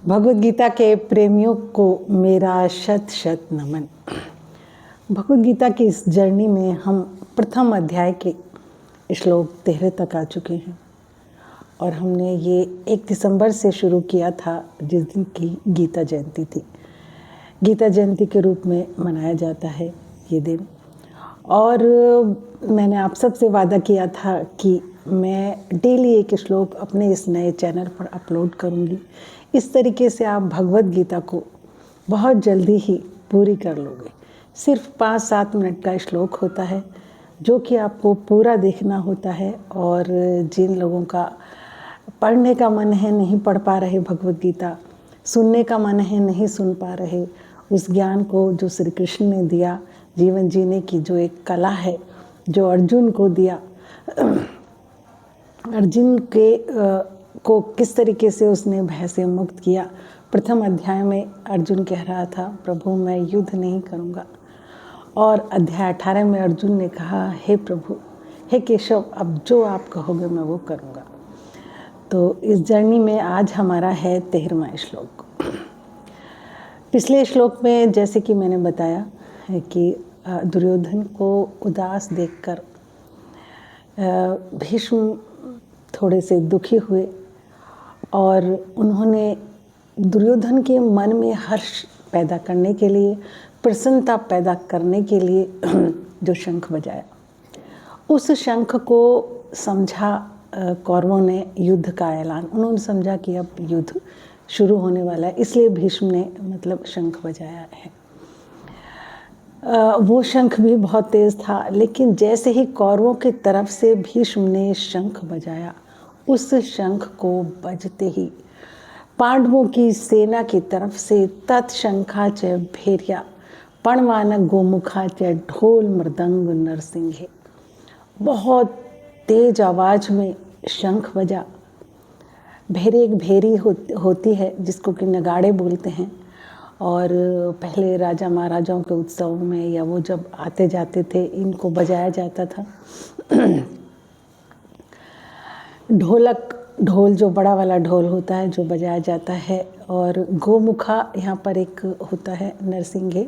भगवद गीता के प्रेमियों को मेरा शत शत नमन। भगवद गीता की इस जर्नी में हम प्रथम अध्याय के श्लोक 13 तक आ चुके हैं और हमने ये 1 दिसंबर से शुरू किया था, जिस दिन की गीता जयंती थी। गीता जयंती के रूप में मनाया जाता है ये दिन। और मैंने आप सबसे वादा किया था कि मैं डेली एक श्लोक अपने इस नए चैनल पर अपलोड करूंगी। इस तरीके से आप भगवद गीता को बहुत जल्दी ही पूरी कर लोगे। सिर्फ 5-7 मिनट का श्लोक होता है जो कि आपको पूरा देखना होता है। और जिन लोगों का पढ़ने का मन है, नहीं पढ़ पा रहे भगवद गीता, सुनने का मन है, नहीं सुन पा रहे, उस ज्ञान को जो श्री कृष्ण ने दिया, जीवन जीने की जो एक कला है जो अर्जुन को दिया, अर्जुन के को किस तरीके से उसने भय से मुक्त किया। प्रथम अध्याय में अर्जुन कह रहा था, प्रभु मैं युद्ध नहीं करूँगा। और अध्याय 18 में अर्जुन ने कहा, हे प्रभु, हे केशव, अब जो आप कहोगे मैं वो करूँगा। तो इस जर्नी में आज हमारा है 13वां श्लोक। पिछले श्लोक में जैसे कि मैंने बताया है कि दुर्योधन को उदास देखकर भीष्म थोड़े से दुखी हुए और उन्होंने दुर्योधन के मन में हर्ष पैदा करने के लिए, प्रसन्नता पैदा करने के लिए जो शंख बजाया, उस शंख को समझा कौरवों ने युद्ध का ऐलान। उन्होंने समझा कि अब युद्ध शुरू होने वाला है, इसलिए भीष्म ने मतलब शंख बजाया है। वो शंख भी बहुत तेज था, लेकिन जैसे ही कौरवों की तरफ से भीष्म ने शंख बजाया, उस शंख को बजते ही पांडवों की सेना की तरफ से तत्शंखा च भेरिया पणवानक गोमुखा च ढोल मृदंग नरसिंहे, बहुत तेज आवाज में शंख बजा। भेरी एक भेरी होती है जिसको कि नगाड़े बोलते हैं। और पहले राजा महाराजाओं के उत्सव में या वो जब आते जाते थे, इनको बजाया जाता था। ढोल जो बड़ा वाला ढोल होता है जो बजाया जाता है। और गोमुखा यहाँ पर एक होता है नरसिंहे,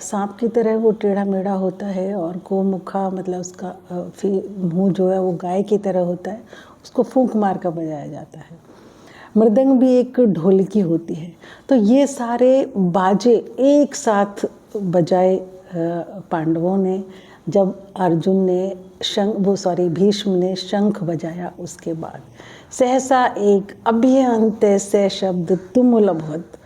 सांप की तरह वो टेढ़ा मेढ़ा होता है। और गोमुखा मतलब उसका मुंह जो है वो गाय की तरह होता है, उसको फूंक मार कर बजाया जाता है। मृदंग भी एक ढोलकी होती है। तो ये सारे बाजे एक साथ बजाए पांडवों ने। जब अर्जुन ने भीष्म ने शंख बजाया, उसके बाद सहसा एक अभ्यंत से शब्द तुमुलभवत,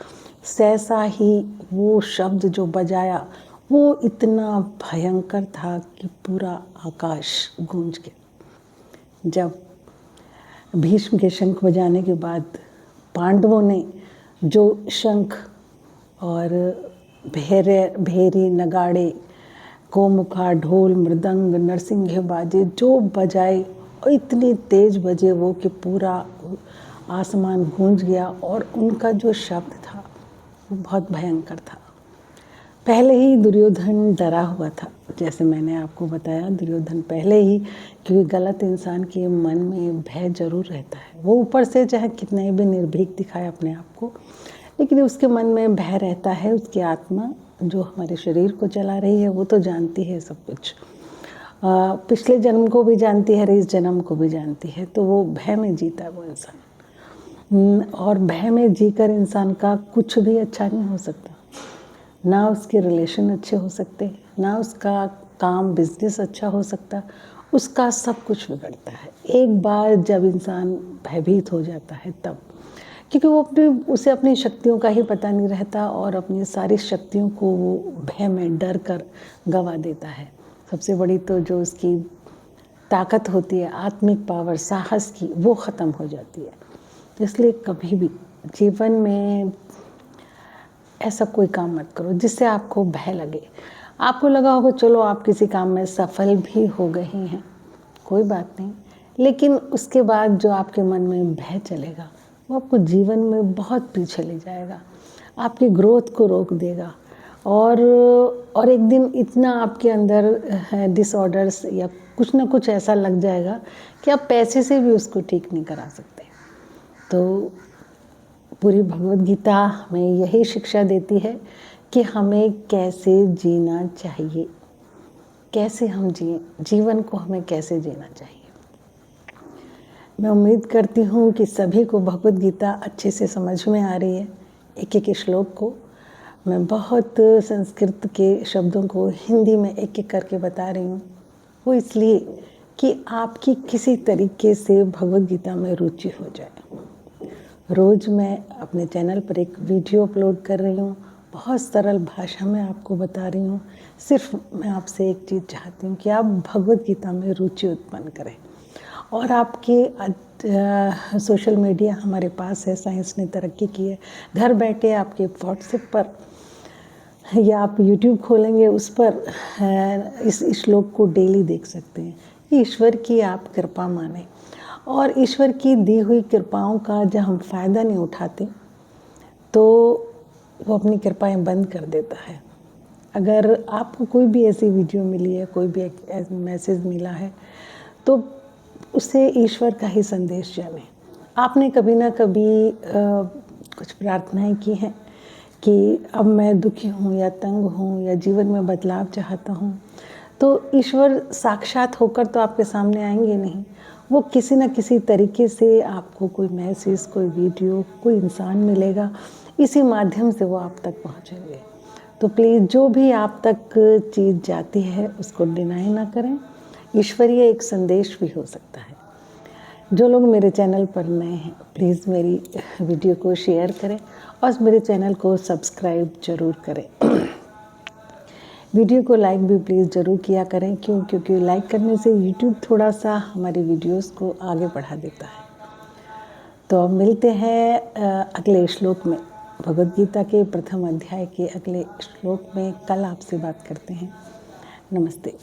सहसा ही वो शब्द जो बजाया वो इतना भयंकर था कि पूरा आकाश गूंज गया। जब भीष्म के शंख बजाने के बाद पांडवों ने जो शंख और भेरी नगाड़े, गोमुखा, ढोल, मृदंग, नरसिंह बाजे जो बजाए, इतनी तेज बजे वो कि पूरा आसमान गूंज गया। और उनका जो शब्द था वो बहुत भयंकर था। पहले ही दुर्योधन डरा हुआ था, जैसे मैंने आपको बताया। दुर्योधन पहले ही, क्योंकि गलत इंसान के मन में भय जरूर रहता है, वो ऊपर से चाहे कितने भी निर्भीक दिखाए अपने आप को, लेकिन उसके मन में भय रहता है। उसकी आत्मा जो हमारे शरीर को चला रही है वो तो जानती है सब कुछ, पिछले जन्म को भी जानती है, इस जन्म को भी जानती है। तो वो भय में जीता है वो इंसान। और भय में जीकर इंसान का कुछ भी अच्छा नहीं हो सकता। ना उसके रिलेशन अच्छे हो सकते, ना उसका काम बिजनेस अच्छा हो सकता, उसका सब कुछ बिगड़ता है एक बार जब इंसान भयभीत हो जाता है तब। क्योंकि उसे अपनी शक्तियों का ही पता नहीं रहता और अपनी सारी शक्तियों को वो भय में डर कर गंवा देता है। सबसे बड़ी तो जो उसकी ताकत होती है, आत्मिक पावर, साहस की, वो ख़त्म हो जाती है। इसलिए कभी भी जीवन में ऐसा कोई काम मत करो जिससे आपको भय लगे। आपको लगा होगा चलो आप किसी काम में सफल भी हो गए हैं, कोई बात नहीं, लेकिन उसके बाद जो आपके मन में भय चलेगा वो आपको जीवन में बहुत पीछे ले जाएगा, आपकी ग्रोथ को रोक देगा। और एक दिन इतना आपके अंदर डिसऑर्डर्स या कुछ ना कुछ ऐसा लग जाएगा कि आप पैसे से भी उसको ठीक नहीं करा सकते। तो पूरी भगवद गीता हमें यही शिक्षा देती है कि हमें कैसे जीना चाहिए, कैसे हम जिएं, जीवन को हमें कैसे जीना चाहिए। मैं उम्मीद करती हूँ कि सभी को भगवद गीता अच्छे से समझ में आ रही है। एक एक श्लोक को मैं बहुत संस्कृत के शब्दों को हिंदी में एक एक करके बता रही हूँ। वो इसलिए कि आपकी किसी तरीके से भगवद गीता में रुचि हो जाए। रोज़ मैं अपने चैनल पर एक वीडियो अपलोड कर रही हूँ, बहुत सरल भाषा में आपको बता रही हूँ। सिर्फ मैं आपसे एक चीज़ चाहती हूँ कि आप भगवद गीता में रुचि उत्पन्न करें। और आपके सोशल मीडिया हमारे पास है, साइंस ने तरक्की की है। घर बैठे आपके व्हाट्सएप पर या आप यूट्यूब खोलेंगे, उस पर इस श्लोक को डेली देख सकते हैं। ईश्वर की आप कृपा माने, और ईश्वर की दी हुई कृपाओं का जब हम फ़ायदा नहीं उठाते तो वो अपनी कृपाएं बंद कर देता है। अगर आपको कोई भी ऐसी वीडियो मिली है, कोई भी एक मैसेज मिला है, तो उससे ईश्वर का ही संदेश जाने। आपने कभी ना कभी कुछ प्रार्थनाएं की हैं कि अब मैं दुखी हूँ या तंग हूँ या जीवन में बदलाव चाहता हूँ, तो ईश्वर साक्षात होकर तो आपके सामने आएंगे नहीं। वो किसी न किसी तरीके से आपको कोई मैसेज, कोई वीडियो, कोई इंसान मिलेगा, इसी माध्यम से वो आप तक पहुँचेंगे। तो प्लीज़ जो भी आप तक चीज़ जाती है उसको डिनाई ना करें। ईश्वरीय एक संदेश भी हो सकता है। जो लोग मेरे चैनल पर नए हैं, प्लीज़ मेरी वीडियो को शेयर करें और मेरे चैनल को सब्सक्राइब ज़रूर करें। वीडियो को लाइक भी प्लीज़ ज़रूर किया करें, क्योंकि लाइक करने से यूट्यूब थोड़ा सा हमारी वीडियोस को आगे बढ़ा देता है। तो अब मिलते हैं अगले श्लोक में। भगवद गीता के प्रथम अध्याय के अगले श्लोक में कल आपसे बात करते हैं। नमस्ते।